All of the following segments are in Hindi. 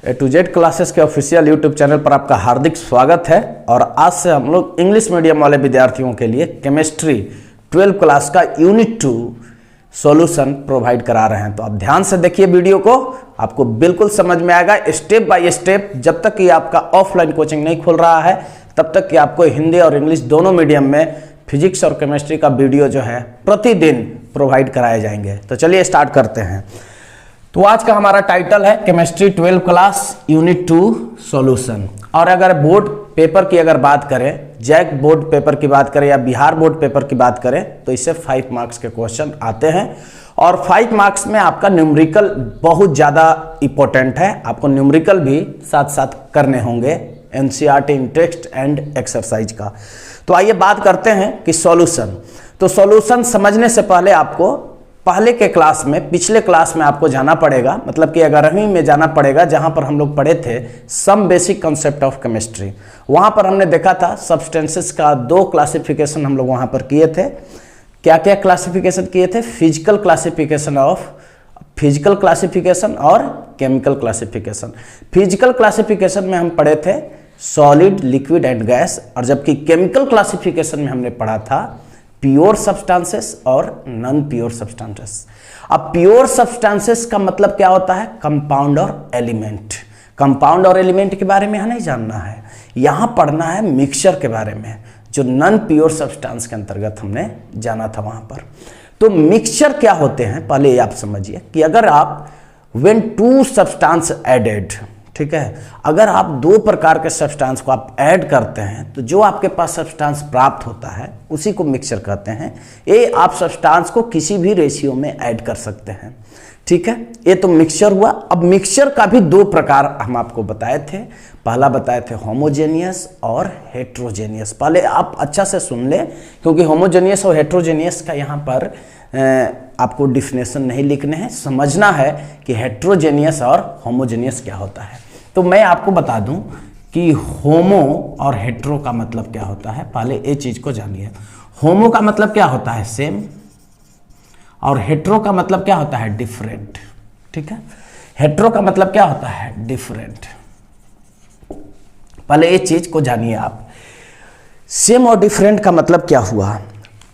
A to Z क्लासेस के ऑफिशियल यूट्यूब चैनल पर आपका हार्दिक स्वागत है। और आज से हम लोग इंग्लिश मीडियम वाले विद्यार्थियों के लिए केमिस्ट्री 12 क्लास का यूनिट 2 सॉल्यूशन प्रोवाइड करा रहे हैं। तो आप ध्यान से देखिए वीडियो को, आपको बिल्कुल समझ में आएगा स्टेप बाय स्टेप। जब तक कि आपका ऑफलाइन कोचिंग नहीं खुल रहा है तब तक कि आपको हिंदी और इंग्लिश दोनों मीडियम में फिजिक्स और केमिस्ट्री का वीडियो जो है प्रतिदिन प्रोवाइड कराए जाएंगे। तो चलिए स्टार्ट करते हैं। तो आज का हमारा टाइटल है केमिस्ट्री 12 क्लास यूनिट 2 सॉल्यूशन। और अगर बोर्ड पेपर की अगर बात करें, जैक बोर्ड पेपर की बात करें या बिहार बोर्ड पेपर की बात करें, तो इससे 5 मार्क्स के क्वेश्चन आते हैं। और 5 मार्क्स में आपका न्यूमेरिकल बहुत ज़्यादा इंपॉर्टेंट है। आपको न्यूमेरिकल भी साथ साथ करने होंगे NCERT in text and exercise का। तो आइए बात करते हैं कि सॉल्यूशन। तो सॉल्यूशन समझने से पहले आपको पहले के क्लास में, पिछले क्लास में आपको जाना पड़ेगा, मतलब कि 11वीं में जाना पड़ेगा, जहां पर हम लोग पढ़े थे some basic concept of chemistry. वहां पर हमने देखा था सब्सटेंसेस का 2 क्लासिफिकेशन हम लोग वहां पर किए थे। क्या क्या क्लासिफिकेशन किए थे? फिजिकल क्लासिफिकेशन और केमिकल क्लासिफिकेशन। फिजिकल क्लासिफिकेशन में हम पढ़े थे सॉलिड, लिक्विड एंड गैस, और जबकि केमिकल क्लासिफिकेशन में हमने पढ़ा था प्योर सब्सटेंसेस और नॉन प्योर सब्सटेंसेस। अब प्योर सब्सटेंसेस का मतलब क्या होता है? कंपाउंड और एलिमेंट। कंपाउंड और एलिमेंट के बारे में यहाँ नहीं जानना है, यहाँ पढ़ना है मिक्सचर के बारे में, जो नॉन प्योर सब्सटेंस के अंतर्गत हमने जाना था वहां पर। तो मिक्सचर क्या होते हैं पहले ये आप समझिए कि अगर आप व्हेन 2 सब्सटेंस एडेड, ठीक है, अगर आप 2 प्रकार के सब्सटेंस को आप ऐड करते हैं तो जो आपके पास सब्सटेंस प्राप्त होता है उसी को मिक्सचर कहते हैं। ये आप सब्सटेंस को किसी भी रेशियो में ऐड कर सकते हैं, ठीक है। ये तो मिक्सचर हुआ। अब मिक्सचर का भी 2 प्रकार हम आपको बताए थे। पहला बताए थे होमोजेनियस और हेट्रोजेनियस। पहले आप अच्छा से सुन लें, क्योंकि होमोजेनियस और हेट्रोजेनियस का यहाँ पर आपको डिफिनेशन नहीं लिखने हैं, समझना है कि हेट्रोजेनियस और होमोजेनियस क्या होता है। तो मैं आपको बता दूं कि होमो और हेट्रो का मतलब क्या होता है। पहले ये चीज को जानिए। होमो का मतलब क्या होता है? सेम। और हेट्रो का मतलब क्या होता है? डिफरेंट, ठीक है। हेट्रो का मतलब क्या होता है? डिफरेंट। पहले ये चीज को जानिए आप। सेम और डिफरेंट का मतलब क्या हुआ?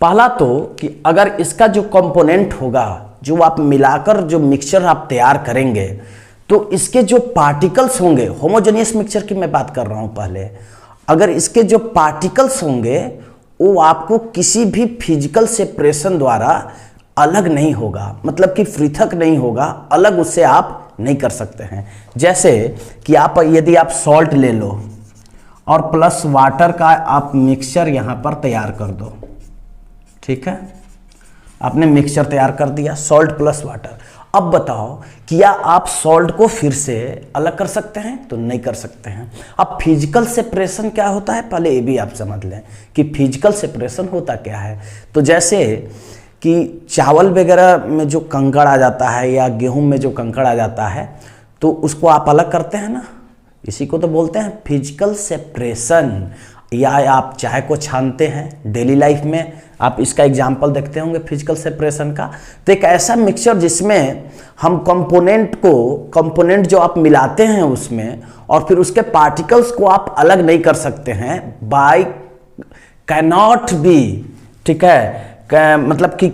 पहला तो कि अगर इसका जो कंपोनेंट होगा, जो आप मिलाकर जो मिक्सचर आप तैयार करेंगे, तो इसके जो पार्टिकल्स होंगे, होमोजेनियस मिक्सचर की मैं बात कर रहा हूं पहले, अगर इसके जो पार्टिकल्स होंगे वो आपको किसी भी फिजिकल सेपरेशन द्वारा अलग नहीं होगा, मतलब कि पृथक नहीं होगा, अलग उससे आप नहीं कर सकते हैं। जैसे कि आप यदि आप सॉल्ट ले लो और प्लस वाटर का आप मिक्सचर यहां पर तैयार कर दो, ठीक है, आपने मिक्सचर तैयार कर दिया सॉल्ट प्लस वाटर। अब बताओ क्या आप सॉल्ट को फिर से अलग कर सकते हैं? तो नहीं कर सकते हैं। अब फिजिकल सेपरेशन क्या होता है पहले ये भी आप समझ लें कि फिजिकल सेपरेशन होता क्या है। तो जैसे कि चावल वगैरह में जो कंकड़ आ जाता है या गेहूं में जो कंकड़ आ जाता है, तो उसको आप अलग करते हैं ना, इसी को तो बोलते हैं फिजिकल सेपरेशन। या आप चाय को छानते हैं डेली लाइफ में, आप इसका एग्जाम्पल देखते होंगे फिजिकल सेपरेशन का। तो एक ऐसा मिक्सचर जिसमें हम कंपोनेंट जो आप मिलाते हैं उसमें, और फिर उसके पार्टिकल्स को आप अलग नहीं कर सकते हैं बाय कैनॉट बी, ठीक है, मतलब कि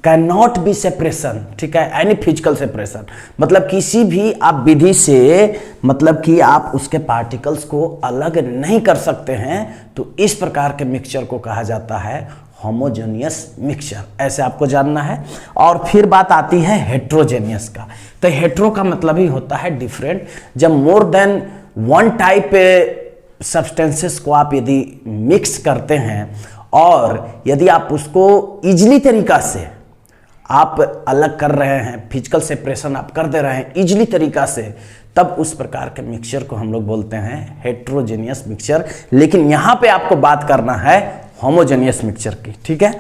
कैन नॉट बी सेपरेशन, ठीक है, एनी फिजिकल सेपरेशन, मतलब किसी भी आप विधि से, मतलब कि आप उसके पार्टिकल्स को अलग नहीं कर सकते हैं। तो इस प्रकार के मिक्सचर को कहा जाता है होमोजेनियस मिक्सचर, ऐसे आपको जानना है। और फिर बात आती है हेट्रोजेनियस का। तो हेट्रो का मतलब ही होता है डिफरेंट। जब मोर देन 1 टाइप सब्सटेंसेस को आप यदि मिक्स करते हैं और यदि आप उसको इजली तरीका से आप अलग कर रहे हैं, फिजिकल सेपरेशन आप कर दे रहे हैं इजली तरीका से, तब उस प्रकार के मिक्सचर को हम लोग बोलते हैं हेट्रोजेनियस मिक्सचर। लेकिन यहां पे आपको बात करना है होमोजेनियस मिक्सचर की, ठीक है।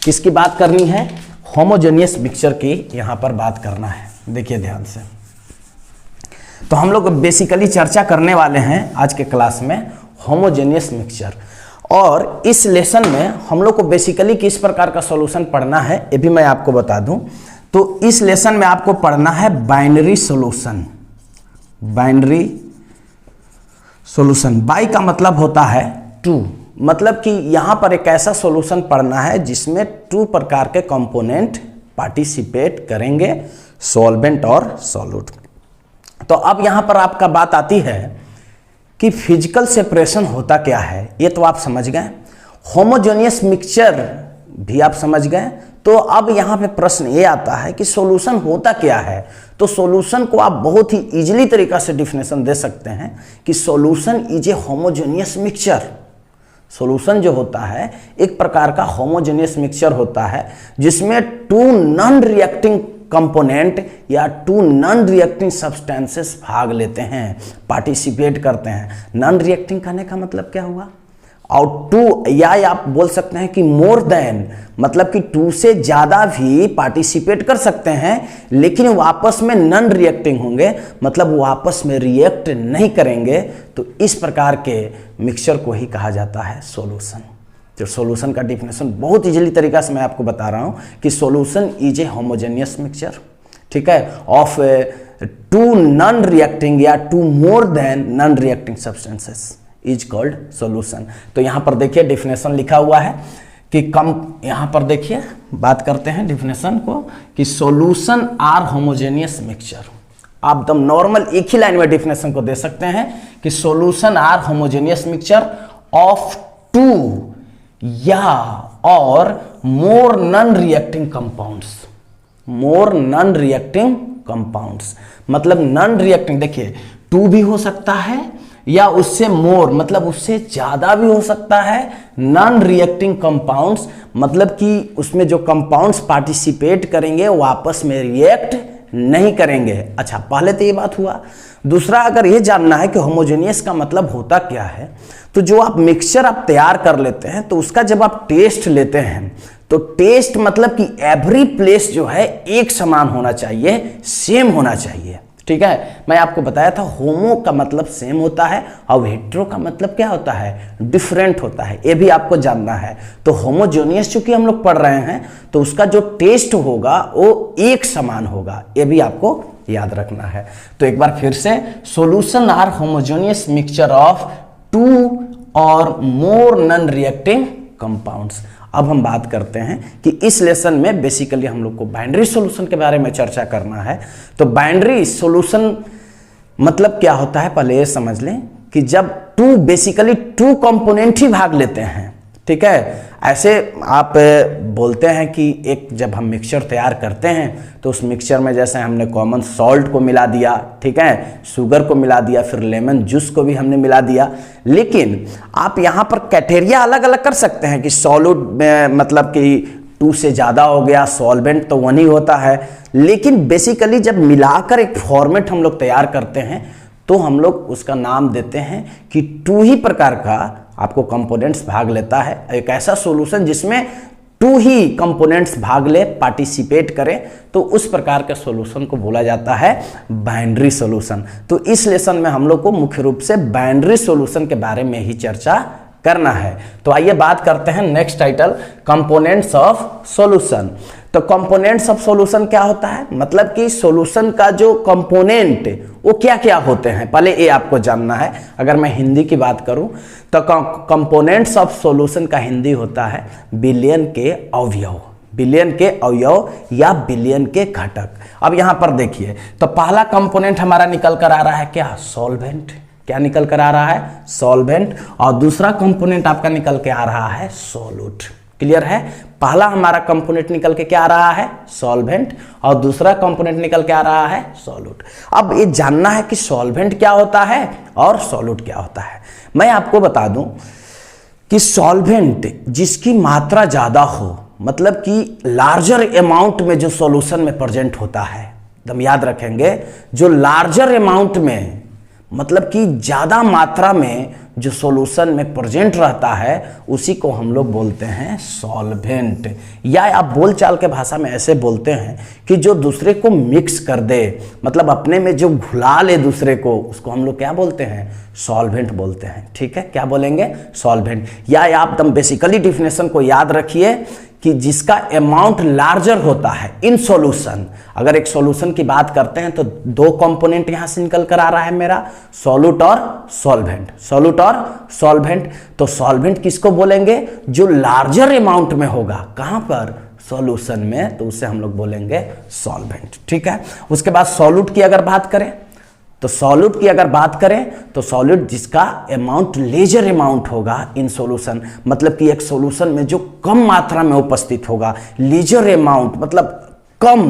किसकी बात करनी है? होमोजेनियस मिक्सचर की यहां पर बात करना है। देखिए ध्यान से। तो हम लोग बेसिकली चर्चा करने वाले हैं आज के क्लास में होमोजेनियस मिक्सचर। और इस लेसन में हम लोग को बेसिकली किस प्रकार का सॉल्यूशन पढ़ना है ये भी मैं आपको बता दूं। तो इस लेसन में आपको पढ़ना है binary solution. Binary solution. By का मतलब होता है टू, मतलब कि यहां पर एक ऐसा सॉल्यूशन पढ़ना है जिसमें 2 प्रकार के कंपोनेंट पार्टिसिपेट करेंगे, सॉल्वेंट और सॉल्यूट। तो अब यहां पर आपका बात आती है कि फिजिकल सेपरेशन होता क्या है, ये तो आप समझ गए। होमोजेनियस मिक्सचर भी आप समझ गए। तो अब यहां पे प्रश्न ये आता है कि सॉल्यूशन होता क्या है। तो सॉल्यूशन को आप बहुत ही इजीली तरीका से डिफिनेशन दे सकते हैं कि solution is a homogeneous mixture. Solution जो होता है एक प्रकार का होमोजेनियस मिक्सचर होता है जिसमें 2 नॉन रिएक्टिंग कंपोनेंट या 2 नॉन रिएक्टिंग सब्सटेंसेस भाग लेते हैं, पार्टिसिपेट करते हैं। नॉन रिएक्टिंग कहने का मतलब क्या हुआ, और 2 या आप बोल सकते हैं कि मोर देन, मतलब कि 2 से ज़्यादा भी पार्टिसिपेट कर सकते हैं लेकिन वो आपस में नॉन रिएक्टिंग होंगे, मतलब वो आपस में रिएक्ट नहीं करेंगे। तो इस प्रकार के मिक्सचर को ही कहा जाता है सॉल्यूशन। जो सॉल्यूशन का डिफिनेशन बहुत इजीली तरीका से मैं आपको बता रहा हूँ कि solution is a homogeneous mixture, ठीक है, ऑफ 2 नॉन रिएक्टिंग या 2 more than non reacting substances is called solution. तो यहाँ पर देखिए डिफिनेशन लिखा हुआ है कि यहाँ पर देखिए बात करते हैं डिफिनेशन को कि सॉल्यूशन आर होमोजेनियस मिक्सचर। आप एकदम नॉर्मल एक ही लाइन में डिफिनेशन को दे सकते हैं कि solution are homogeneous mixture of 2 या or more non reacting compounds. More non reacting compounds मतलब नॉन रिएक्टिंग, देखिए 2 भी हो सकता है या उससे मोर मतलब उससे ज्यादा भी हो सकता है। नॉन रिएक्टिंग कंपाउंड्स मतलब कि उसमें जो कंपाउंड्स पार्टिसिपेट करेंगे वो आपस में रिएक्ट नहीं करेंगे। अच्छा, पहले तो ये बात हुआ। दूसरा, अगर ये जानना है कि होमोजेनियस का मतलब होता क्या है, तो जो आप मिक्सचर आप तैयार कर लेते हैं तो उसका जब आप टेस्ट लेते हैं तो टेस्ट मतलब कि एवरी प्लेस जो है एक समान होना चाहिए, सेम होना चाहिए, ठीक है। मैं आपको बताया था होमो का मतलब सेम होता है और हेट्रो का मतलब क्या होता है, डिफरेंट होता है। ये भी आपको जानना है। तो होमोजेनियस चूंकि हम लोग पढ़ रहे हैं तो उसका जो टेस्ट होगा वो एक समान होगा, ये भी आपको याद रखना है। तो एक बार फिर से, solution are homogeneous mixture of 2 or more non reacting compounds. अब हम बात करते हैं कि इस लेसन में बेसिकली हम लोग को बाइनरी सॉल्यूशन के बारे में चर्चा करना है। तो बाइनरी सॉल्यूशन मतलब क्या होता है, पहले ये समझ लें कि जब 2 बेसिकली 2 कंपोनेंट ही भाग लेते हैं, ठीक है। ऐसे आप बोलते हैं कि एक जब हम मिक्सचर तैयार करते हैं तो उस मिक्सचर में जैसे हमने कॉमन सॉल्ट को मिला दिया, ठीक है, शुगर को मिला दिया, फिर लेमन जूस को भी हमने मिला दिया। लेकिन आप यहाँ पर क्राइटेरिया अलग अलग कर सकते हैं कि सॉल्यूट मतलब कि 2 से ज़्यादा हो गया, सॉल्वेंट तो 1 ही होता है। लेकिन बेसिकली जब मिलाकर एक फॉर्मेट हम लोग तैयार करते हैं तो हम लोग उसका नाम देते हैं कि 2 ही प्रकार का आपको कंपोनेंट्स भाग लेता है। एक ऐसा सॉल्यूशन जिसमें 2 ही कंपोनेंट्स भाग ले, पार्टिसिपेट करें, तो उस प्रकार के सॉल्यूशन को बोला जाता है बाइनरी सॉल्यूशन। तो इस लेसन में हम लोग को मुख्य रूप से बाइनरी सॉल्यूशन के बारे में ही चर्चा करना है। तो आइए बात करते हैं next title, components of solution. तो कंपोनेंट्स ऑफ सॉल्यूशन क्या होता है, मतलब कि सॉल्यूशन का जो कंपोनेंट वो क्या क्या होते हैं, पहले ये आपको जानना है। अगर मैं हिंदी की बात करूं तो कंपोनेंट्स ऑफ सॉल्यूशन का हिंदी होता है बिलियन के अवयव। बिलियन के अवयव या बिलियन के घटक। अब यहां पर देखिए, तो पहला कंपोनेंट हमारा निकल कर आ रहा है क्या, सॉल्वेंट। क्या निकल कर आ रहा है, सॉल्वेंट। और दूसरा कंपोनेंट आपका निकल के आ रहा है सॉल्यूट। क्लियर है, पहला हमारा कंपोनेंट निकल के क्या आ रहा है, सॉल्वेंट, और दूसरा कंपोनेंट निकल के आ रहा है सॉल्यूट। अब ये जानना है कि सॉल्वेंट क्या होता है और सॉल्यूट क्या होता है। मैं आपको बता दूं कि सॉल्वेंट जिसकी मात्रा ज्यादा हो, मतलब कि लार्जर अमाउंट में जो सॉल्यूशन में प्रेजेंट होता है, एकदम याद रखेंगे, जो लार्जर अमाउंट में मतलब कि ज्यादा मात्रा में जो सॉल्यूशन में प्रेजेंट रहता है उसी को हम लोग बोलते हैं सॉल्वेंट। या आप बोलचाल के भाषा में ऐसे बोलते हैं कि जो दूसरे को मिक्स कर दे, मतलब अपने में जो घुला ले दूसरे को, उसको हम लोग क्या बोलते हैं, सॉल्वेंट बोलते हैं। ठीक है, क्या बोलेंगे, सॉल्वेंट। या आप एकदम बेसिकली डिफिनेशन को याद रखिए कि जिसका अमाउंट लार्जर होता है इन सॉल्यूशन। अगर एक सॉल्यूशन की बात करते हैं तो दो कंपोनेंट यहां से निकल कर आ रहा है मेरा, सॉल्यूट और सॉल्वेंट, सॉल्यूट और सॉल्वेंट। तो सॉल्वेंट किसको बोलेंगे? जो लार्जर अमाउंट में होगा, कहां पर? सॉल्यूशन में, तो उसे हम लोग बोलेंगे सॉल्वेंट। ठीक है। उसके बाद सॉल्यूट की अगर बात करें तो सॉल्यूट की अगर बात करें तो सॉल्यूट जिसका अमाउंट लेजर अमाउंट होगा इन सॉल्यूशन, मतलब कि एक सॉल्यूशन में जो कम मात्रा में उपस्थित होगा, लेजर अमाउंट मतलब कम,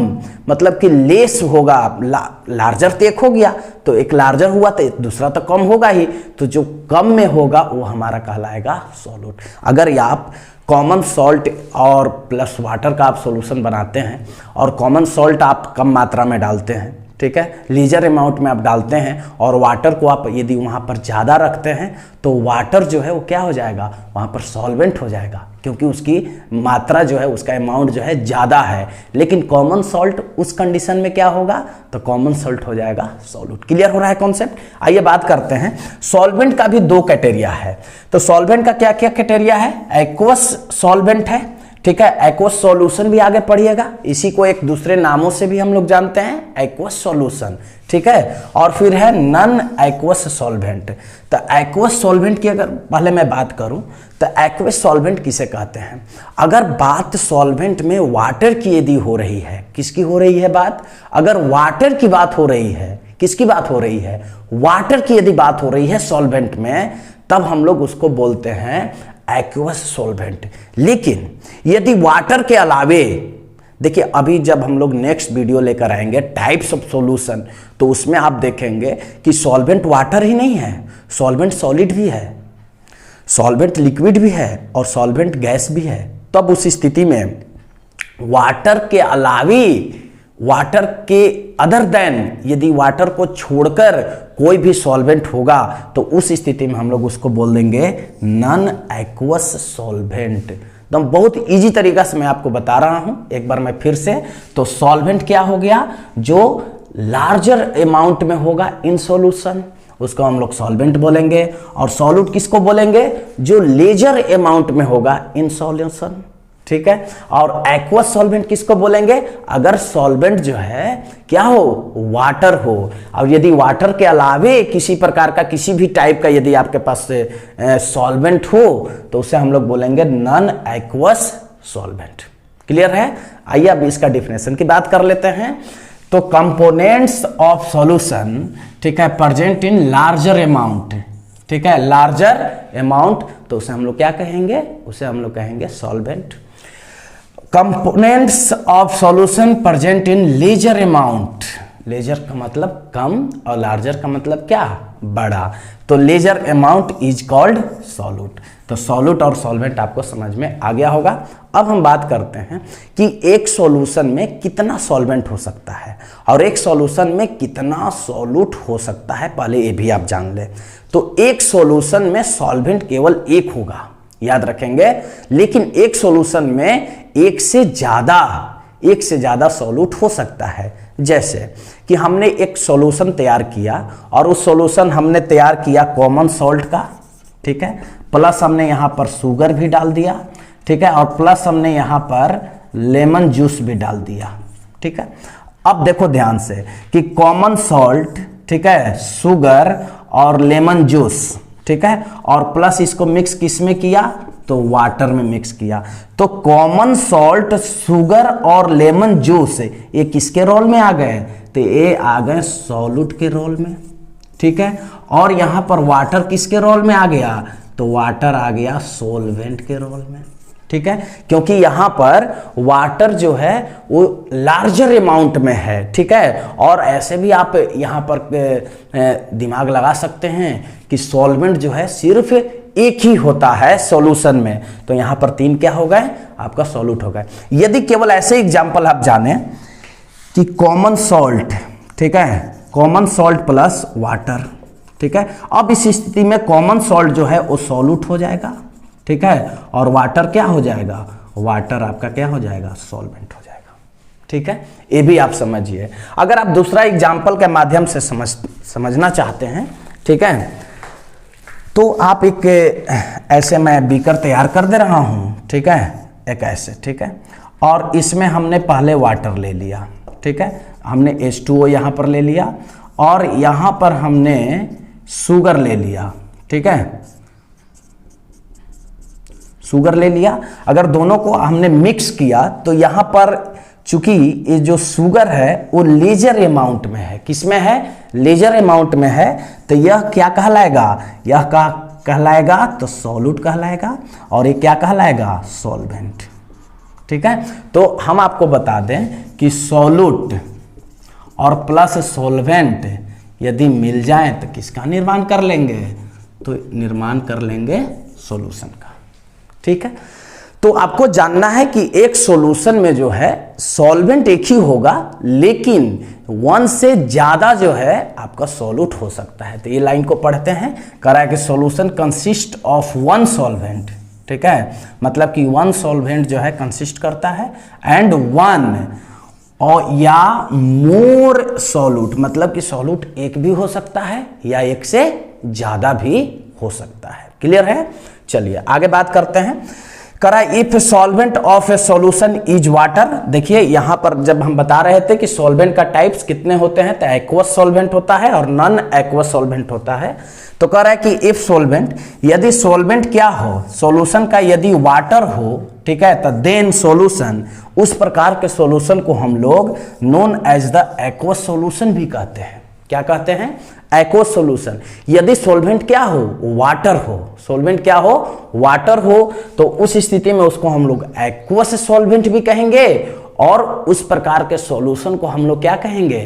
मतलब कि लेस होगा। लार्जर तो एक हो गया, तो एक लार्जर हुआ तो दूसरा तो कम होगा ही, तो जो कम में होगा वो हमारा कहलाएगा सॉल्यूट। अगर आप कॉमन सॉल्ट और प्लस वाटर का आप सॉल्यूशन बनाते हैं और कॉमन सॉल्ट आप कम मात्रा में डालते हैं, ठीक है, लीजर अमाउंट में आप डालते हैं और वाटर को आप यदि वहाँ पर ज़्यादा रखते हैं तो वाटर जो है वो क्या हो जाएगा? वहाँ पर सॉल्वेंट हो जाएगा, क्योंकि उसकी मात्रा जो है, उसका अमाउंट जो है ज़्यादा है। लेकिन कॉमन सॉल्ट उस कंडीशन में क्या होगा? तो कॉमन सॉल्ट हो जाएगा सॉल्यूट। क्लियर हो रहा है कॉन्सेप्ट? आइए बात करते हैं। सॉल्वेंट का भी दो कैटेरिया है। तो सॉल्वेंट का क्या क्या कैटेरिया है? एक्वस सॉल्वेंट है, ठीक है, एक्वस सॉल्यूशन भी आगे पढ़िएगा, इसी को एक दूसरे नामों से भी हम लोग जानते हैं, एक्वस सॉल्यूशन, ठीक है। और फिर है नॉन एक्वस सॉल्वेंट। तो एक्वस सॉल्वेंट की अगर पहले मैं बात करूं तो एक्वस सॉल्वेंट किसे कहते हैं? अगर बात सॉल्वेंट में वाटर की यदि हो रही है, किसकी हो रही है बात? अगर वाटर की बात हो रही है, किसकी बात हो रही है? वाटर की यदि बात हो रही है सॉल्वेंट में, तब हम लोग उसको बोलते हैं एक्वस सॉल्वेंट। लेकिन यदि वाटर के अलावे, देखिए अभी जब हम लोग नेक्स्ट वीडियो लेकर आएंगे टाइप्स ऑफ सॉल्यूशन, तो उसमें आप देखेंगे कि सॉल्वेंट वाटर ही नहीं है, सॉल्वेंट सॉलिड भी है, सॉल्वेंट लिक्विड भी है और सॉल्वेंट गैस भी है। तब उस स्थिति में वाटर के अलावे, वाटर के अदर देन, यदि वाटर को छोड़कर कोई भी सॉल्वेंट होगा तो उस स्थिति में हम लोग उसको बोल देंगे नॉन एक्वस सॉल्वेंट। एकदम बहुत इजी तरीका से मैं आपको बता रहा हूं, एक बार मैं फिर से। तो सॉल्वेंट क्या हो गया? जो लार्जर अमाउंट में होगा इन सॉल्यूशन, उसको हम लोग सॉल्वेंट बोलेंगे। और सॉल्यूट किसको बोलेंगे? जो लेजर अमाउंट में होगा इन सॉल्यूशन, ठीक है। और एक्वस सॉल्वेंट किसको बोलेंगे? अगर सॉल्वेंट जो है क्या हो? वाटर हो। और यदि वाटर के अलावे किसी प्रकार का, किसी भी टाइप का यदि आपके पास सॉल्वेंट हो तो उसे हम लोग बोलेंगे नॉन एक्वस सॉल्वेंट। क्लियर है? आइए अब इसका डिफिनेशन की बात कर लेते हैं। तो कंपोनेंट्स ऑफ सॉल्यूशन, ठीक है, प्रेजेंट इन लार्जर अमाउंट, ठीक है, लार्जर अमाउंट, तो उसे हम लोग क्या कहेंगे? उसे हम लोग कहेंगे solvent. Components of solution present in larger amount, larger का मतलब कम और लार्जर का मतलब क्या? बड़ा। तो larger amount is called solute. तो सॉल्यूट और सॉल्वेंट आपको समझ में आ गया होगा। अब हम बात करते हैं कि एक सॉल्यूशन में कितना सॉल्वेंट हो सकता है और एक सॉल्यूशन में कितना सॉल्यूट हो सकता है, पहले ये भी आप जान लें। तो एक सॉल्यूशन में सॉल्वेंट केवल एक होगा, याद रखेंगे, लेकिन एक सॉल्यूशन में एक से ज्यादा सॉल्यूट हो सकता है। जैसे कि हमने एक सॉल्यूशन तैयार किया और उस सॉल्यूशन हमने तैयार किया कॉमन सॉल्ट का, ठीक है, प्लस हमने यहां पर शुगर भी डाल दिया, ठीक है, और प्लस हमने यहां पर लेमन जूस भी डाल दिया, ठीक है। अब देखो ध्यान से कि कॉमन सॉल्ट, ठीक है, शुगर और लेमन जूस, ठीक है, और प्लस इसको मिक्स किस में किया? तो वाटर में मिक्स किया। तो कॉमन सॉल्ट, शुगर और लेमन जूस ये किसके रोल में आ गए? तो ये आ गए सॉल्यूट के रोल में, ठीक है। और यहां पर वाटर किसके रोल में आ गया? तो वाटर आ गया सॉल्वेंट के रोल में, ठीक है, क्योंकि यहां पर वाटर जो है वो लार्जर अमाउंट में है, ठीक है। और ऐसे भी आप यहां पर दिमाग लगा सकते हैं कि सॉल्वेंट जो है सिर्फ एक ही होता है सॉल्यूशन में, तो यहां पर 3 क्या हो गए? आपका सॉल्यूट हो गए। यदि केवल ऐसे एग्जांपल आप जाने कि कॉमन सॉल्ट, ठीक है, कॉमन सॉल्ट प्लस वाटर, ठीक है, अब इस स्थिति में कॉमन सॉल्ट जो है वो सॉल्यूट हो जाएगा, ठीक है, और वाटर क्या हो जाएगा? वाटर आपका क्या हो जाएगा? सॉल्वेंट हो जाएगा, ठीक है। ये भी आप समझिए। अगर आप दूसरा एग्जांपल के माध्यम से समझना चाहते हैं, ठीक है, तो आप एक ऐसे मैं बीकर तैयार कर दे रहा हूं, ठीक है, एक ऐसे, ठीक है। और इसमें हमने पहले वाटर ले लिया, ठीक है, हमने H2O यहाँ पर ले लिया और यहाँ पर हमने शुगर ले लिया, ठीक है, शुगर ले लिया। अगर दोनों को हमने मिक्स किया तो यहाँ पर चूंकि ये जो शुगर है वो लेजर अमाउंट में है, किसमें है, लेजर अमाउंट में है, तो यह क्या कहलाएगा, यह कहलाएगा तो सॉल्यूट कहलाएगा और ये क्या कहलाएगा, सॉल्वेंट, ठीक है। तो हम आपको बता दें कि सॉल्यूट और प्लस सॉल्वेंट यदि मिल जाए तो किसका निर्माण कर लेंगे, तो निर्माण कर लेंगे सॉल्यूशन का, ठीक है। तो आपको जानना है कि एक सॉल्यूशन में जो है सॉल्वेंट एक ही होगा लेकिन वन से ज्यादा जो है आपका सॉल्यूट हो सकता है। तो ये लाइन को पढ़ते हैं, कह रहा है कि solution consist of one solvent, ठीक है, मतलब कि वन सॉल्वेंट जो है कंसिस्ट करता है एंड वन और या मोर सॉल्यूट, मतलब कि सॉल्यूट एक भी हो सकता है या एक से ज्यादा भी हो सकता है। क्लियर है? चलिए आगे बात करते हैं। करा if solvent of A solution is water. देखिए यहां पर जब हम बता रहे थे कि सॉल्वेंट का टाइप्स कितने होते हैं, तो एक्वस सॉल्वेंट होता है और नॉन एक्वस सॉल्वेंट होता है। तो कह रहा है कि इफ सॉल्वेंट, यदि सॉल्वेंट क्या हो, सॉल्यूशन का यदि वाटर हो, ठीक है, तो देन सॉल्यूशन, उस प्रकार के सॉल्यूशन को हम लोग known as the aqueous solution भी कहते हैं। क्या कहते हैं? Aqueous solution. यदि सॉल्वेंट क्या हो, वाटर हो, सॉल्वेंट क्या हो, वाटर हो, तो उस स्थिति में उसको हम लोग एक्वस सॉल्वेंट भी कहेंगे और उस प्रकार के सॉल्यूशन को हम लोग क्या कहेंगे,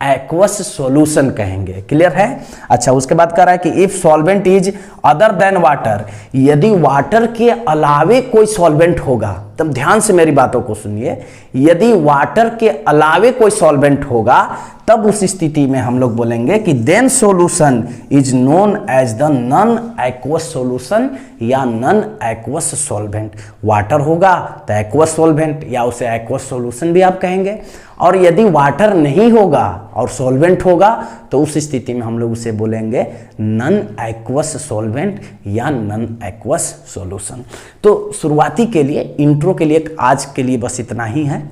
एक्वस सॉल्यूशन कहेंगे। क्लियर है? अच्छा, उसके बाद कह रहा है कि if solvent is other than water, यदि वाटर के अलावे कोई सॉल्वेंट होगा, तब ध्यान से मेरी बातों को सुनिए, यदि वाटर के अलावे कोई सॉल्वेंट होगा तब उस स्थिति में हम लोग बोलेंगे कि then solution is known as the non aqueous solution या नॉन एक्वस सॉल्वेंट। वाटर होगा तो एक्वस सॉल्वेंट या उसे एक्वस सॉल्यूशन भी आप कहेंगे, और यदि वाटर नहीं होगा और सॉल्वेंट होगा तो उस स्थिति में हम लोग उसे बोलेंगे नॉन एक्वस सॉल्वेंट या नॉन एक्वस सॉल्यूशन। तो शुरुआती के लिए, इंट्रो के लिए आज के लिए बस इतना ही है।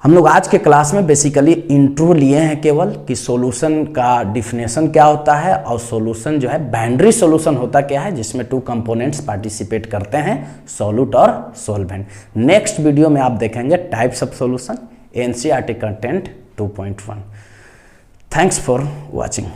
हम लोग आज के क्लास में बेसिकली इंट्रो लिए हैं केवल कि सॉल्यूशन का डिफिनेशन क्या होता है और सॉल्यूशन जो है बाइनरी सॉल्यूशन होता क्या है, जिसमें टू कंपोनेंट्स पार्टिसिपेट करते हैं, सॉल्यूट और सॉल्वेंट। नेक्स्ट वीडियो में आप देखेंगे types of solution, NCERT content 2.1। Thanks for watching.